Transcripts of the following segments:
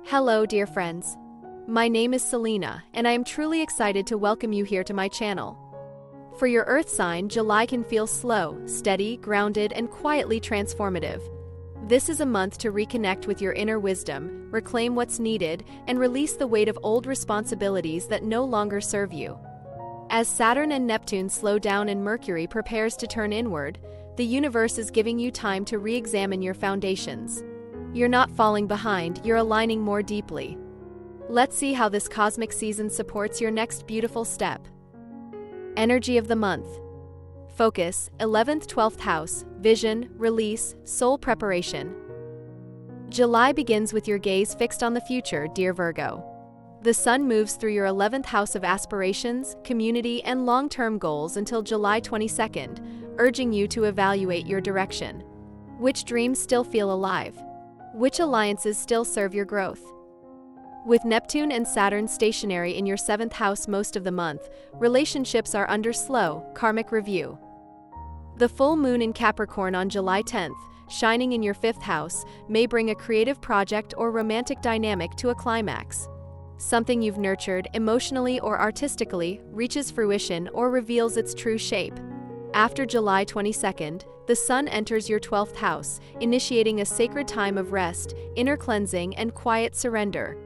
Hello, dear friends. My name is Selena, and I am truly excited to welcome you here to my channel. For your Earth sign, July can feel slow, steady, grounded, and quietly transformative. This is a month to reconnect with your inner wisdom, reclaim what's needed, and release the weight of old responsibilities that no longer serve you. As Saturn and Neptune slow down and Mercury prepares to turn inward, the universe is giving you time to re-examine your foundations. You're not falling behind, you're aligning more deeply. Let's see how this cosmic season supports your next beautiful step. Energy of the month. Focus, 11th, 12th house, vision, release, soul preparation. July begins with your gaze fixed on the future, dear Virgo. The sun moves through your 11th house of aspirations, community, and long-term goals until July 22nd, urging you to evaluate your direction. Which dreams still feel alive? Which alliances still serve your growth? With Neptune and Saturn stationary in your 7th house most of the month, relationships are under slow, karmic review. The full moon in Capricorn on July 10th, shining in your 5th house, may bring a creative project or romantic dynamic to a climax. Something you've nurtured, emotionally or artistically, reaches fruition or reveals its true shape. After July 22nd, the sun enters your 12th house, initiating a sacred time of rest, inner cleansing, and quiet surrender.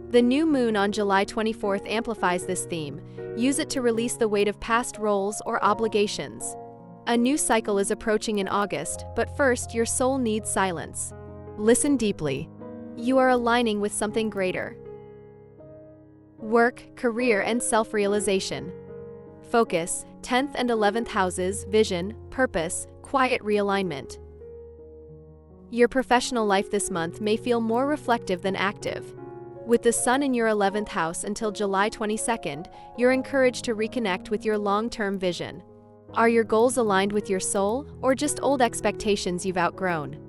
The new moon on July 24th amplifies this theme. Use it to release the weight of past roles or obligations. A new cycle is approaching in August, but first your soul needs silence. Listen deeply. You are aligning with something greater. Work, career, and self-realization. Focus, 10th and 11th houses, vision, purpose, quiet realignment. Your professional life this month may feel more reflective than active. With the sun in your 11th house until July 22nd, you're encouraged to reconnect with your long-term vision. Are your goals aligned with your soul, or just old expectations you've outgrown?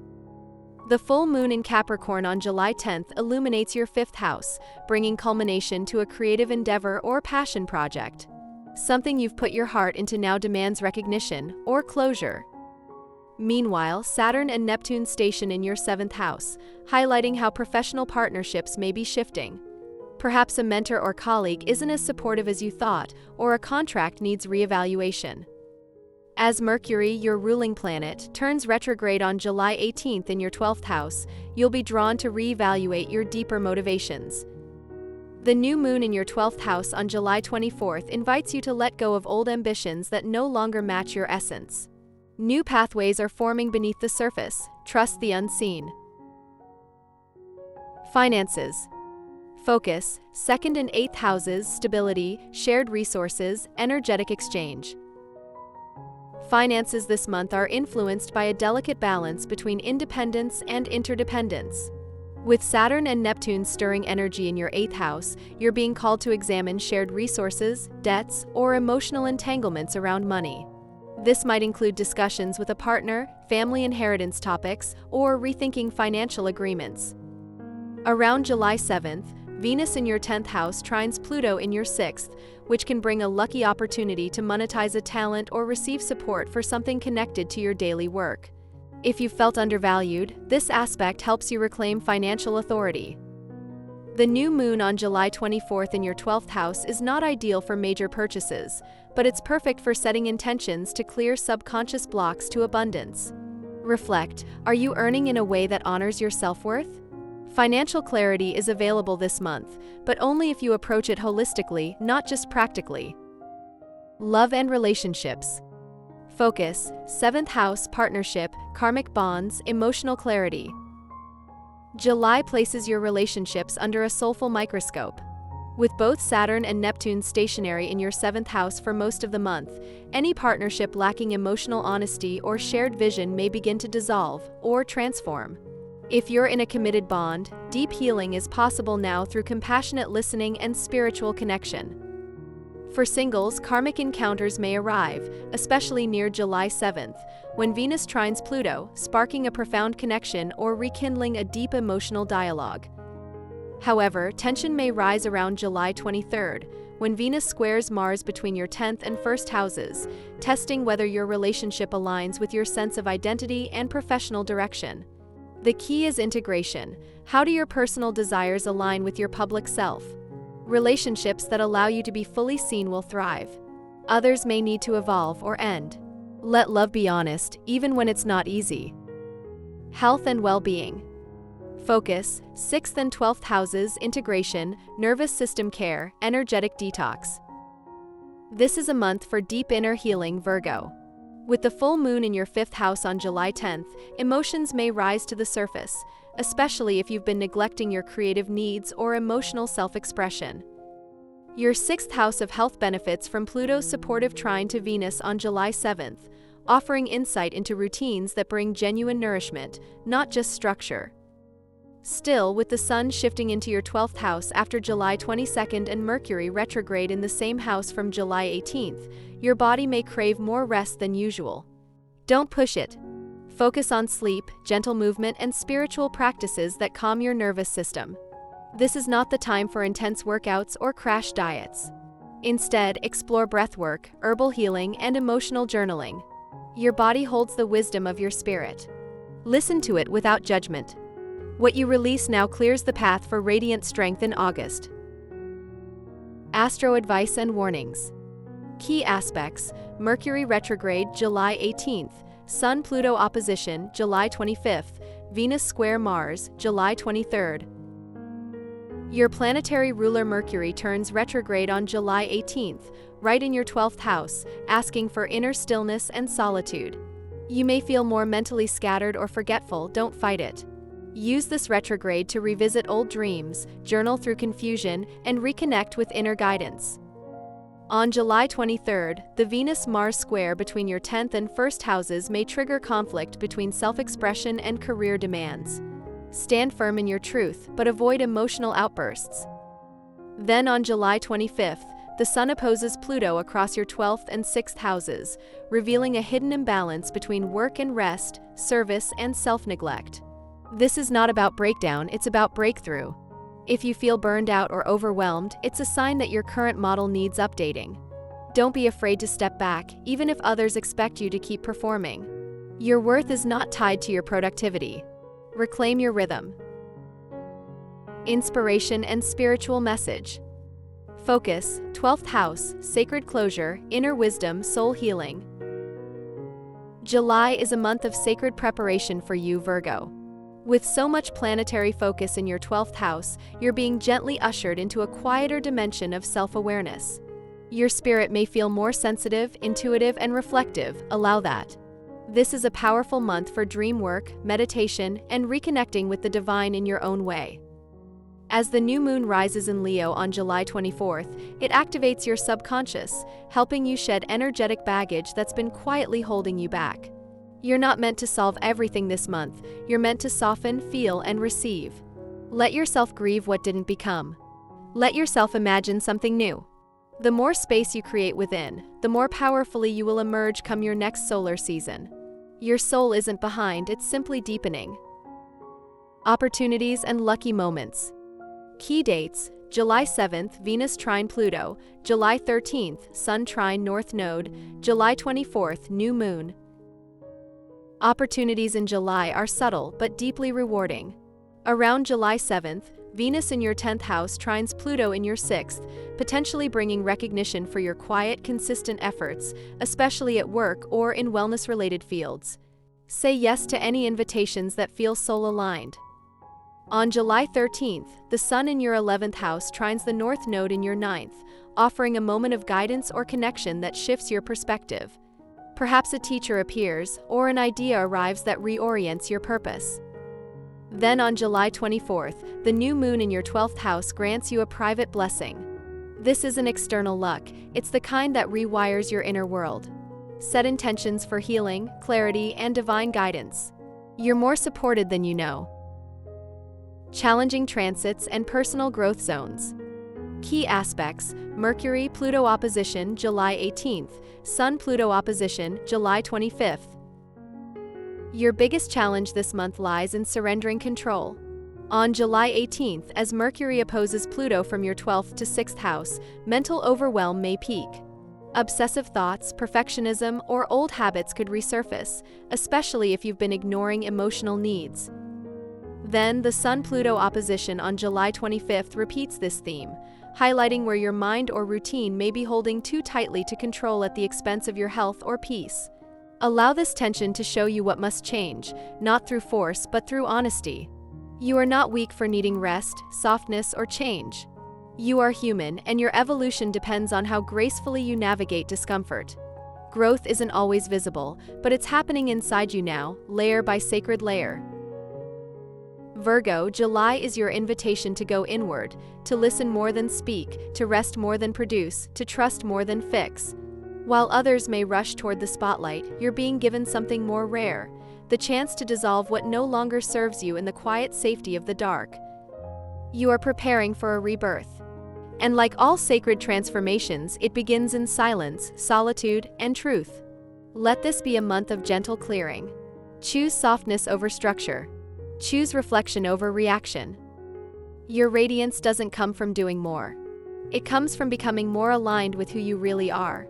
The full moon in Capricorn on July 10th illuminates your 5th house, bringing culmination to a creative endeavor or passion project. Something you've put your heart into now demands recognition or closure. Meanwhile, Saturn and Neptune station in your 7th house, highlighting how professional partnerships may be shifting. Perhaps a mentor or colleague isn't as supportive as you thought, or a contract needs reevaluation. As Mercury, your ruling planet, turns retrograde on July 18th in your 12th house, you'll be drawn to reevaluate your deeper motivations. The new moon in your 12th house on July 24th invites you to let go of old ambitions that no longer match your essence. New pathways are forming beneath the surface. Trust the unseen. Finances. Focus, 2nd and 8th houses, stability, shared resources, energetic exchange. Finances this month are influenced by a delicate balance between independence and interdependence. With Saturn and Neptune stirring energy in your 8th house, you're being called to examine shared resources, debts, or emotional entanglements around money. This might include discussions with a partner, family inheritance topics, or rethinking financial agreements. Around July 7th, Venus in your 10th house trines Pluto in your 6th, which can bring a lucky opportunity to monetize a talent or receive support for something connected to your daily work. If you felt undervalued, this aspect helps you reclaim financial authority. The new moon on July 24th in your 12th house is not ideal for major purchases, but it's perfect for setting intentions to clear subconscious blocks to abundance. Reflect, are you earning in a way that honors your self-worth? Financial clarity is available this month, but only if you approach it holistically, not just practically. Love and relationships. Focus, 7th house, partnership, karmic bonds, emotional clarity. July places your relationships under a soulful microscope. With both Saturn and Neptune stationary in your 7th house for most of the month, any partnership lacking emotional honesty or shared vision may begin to dissolve or transform. If you're in a committed bond, deep healing is possible now through compassionate listening and spiritual connection. For singles, karmic encounters may arrive, especially near July 7th, when Venus trines Pluto, sparking a profound connection or rekindling a deep emotional dialogue. However, tension may rise around July 23rd, when Venus squares Mars between your 10th and 1st houses, testing whether your relationship aligns with your sense of identity and professional direction. The key is integration. How do your personal desires align with your public self? Relationships that allow you to be fully seen will thrive. Others may need to evolve or end. Let love be honest, even when it's not easy. Health and well-being. Focus, 6th and 12th houses, integration, nervous system care, energetic detox. This is a month for deep inner healing, Virgo. With the full moon in your 5th house on July 10th, emotions may rise to the surface, especially if you've been neglecting your creative needs or emotional self-expression. Your 6th house of health benefits from Pluto's supportive trine to Venus on July 7th, offering insight into routines that bring genuine nourishment, not just structure. Still, with the Sun shifting into your 12th house after July 22nd and Mercury retrograde in the same house from July 18th, your body may crave more rest than usual. Don't push it. Focus on sleep, gentle movement, and spiritual practices that calm your nervous system. This is not the time for intense workouts or crash diets. Instead, explore breathwork, herbal healing, and emotional journaling. Your body holds the wisdom of your spirit. Listen to it without judgment. What you release now clears the path for radiant strength in August. Astro advice and warnings. Key aspects: Mercury retrograde July 18th, Sun-Pluto opposition July 25th, Venus square Mars July 23rd. Your planetary ruler Mercury turns retrograde on July 18th, right in your 12th house, asking for inner stillness and solitude. You may feel more mentally scattered or forgetful. Don't fight it. Use this retrograde to revisit old dreams, journal through confusion, and reconnect with inner guidance. On July 23rd, the Venus-Mars square between your 10th and 1st houses may trigger conflict between self-expression and career demands. Stand firm in your truth, but avoid emotional outbursts. Then on July 25th, the Sun opposes Pluto across your 12th and 6th houses, revealing a hidden imbalance between work and rest, service and self-neglect. This is not about breakdown, it's about breakthrough. If you feel burned out or overwhelmed, it's a sign that your current model needs updating. Don't be afraid to step back, even if others expect you to keep performing. Your worth is not tied to your productivity. Reclaim your rhythm. Inspiration and spiritual message. Focus, 12th house, sacred closure, inner wisdom, soul healing. July is a month of sacred preparation for you, Virgo. With so much planetary focus in your 12th house, you're being gently ushered into a quieter dimension of self-awareness. Your spirit may feel more sensitive, intuitive, and reflective. Allow that. This is a powerful month for dream work, meditation, and reconnecting with the divine in your own way. As the new moon rises in Leo on July 24th, it activates your subconscious, helping you shed energetic baggage that's been quietly holding you back. You're not meant to solve everything this month, you're meant to soften, feel, and receive. Let yourself grieve what didn't become. Let yourself imagine something new. The more space you create within, the more powerfully you will emerge come your next solar season. Your soul isn't behind, it's simply deepening. Opportunities and lucky moments. Key dates: July 7th, Venus trine Pluto, July 13th, Sun trine North Node, July 24th, new moon. Opportunities in July are subtle but deeply rewarding. Around July 7th, Venus in your 10th house trines Pluto in your 6th, potentially bringing recognition for your quiet, consistent efforts, especially at work or in wellness-related fields. Say yes to any invitations that feel soul-aligned. On July 13th, the Sun in your 11th house trines the North Node in your 9th, offering a moment of guidance or connection that shifts your perspective. Perhaps a teacher appears, or an idea arrives that reorients your purpose. Then on July 24th, the new moon in your 12th house grants you a private blessing. This isn't external luck, it's the kind that rewires your inner world. Set intentions for healing, clarity, and divine guidance. You're more supported than you know. Challenging transits and personal growth zones. Key aspects: Mercury-Pluto opposition July 18th, Sun-Pluto opposition July 25th. Your biggest challenge this month lies in surrendering control. On July 18th, as Mercury opposes Pluto from your 12th to 6th house, mental overwhelm may peak. Obsessive thoughts, perfectionism, or old habits could resurface, especially if you've been ignoring emotional needs. Then, the Sun-Pluto opposition on July 25th repeats this theme, highlighting where your mind or routine may be holding too tightly to control at the expense of your health or peace. Allow this tension to show you what must change, not through force but through honesty. You are not weak for needing rest, softness, or change. You are human, and your evolution depends on how gracefully you navigate discomfort. Growth isn't always visible, but it's happening inside you now, layer by sacred layer. Virgo, July is your invitation to go inward, to listen more than speak, to rest more than produce, to trust more than fix. While others may rush toward the spotlight, you're being given something more rare, the chance to dissolve what no longer serves you in the quiet safety of the dark. You are preparing for a rebirth. And like all sacred transformations, it begins in silence, solitude, and truth. Let this be a month of gentle clearing. Choose softness over structure. Choose reflection over reaction. Your radiance doesn't come from doing more. It comes from becoming more aligned with who you really are.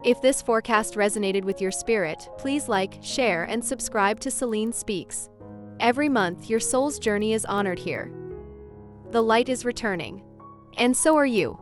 If this forecast resonated with your spirit, please like, share, and subscribe to Selene Speaks. Every month, your soul's journey is honored here. The light is returning. And so are you.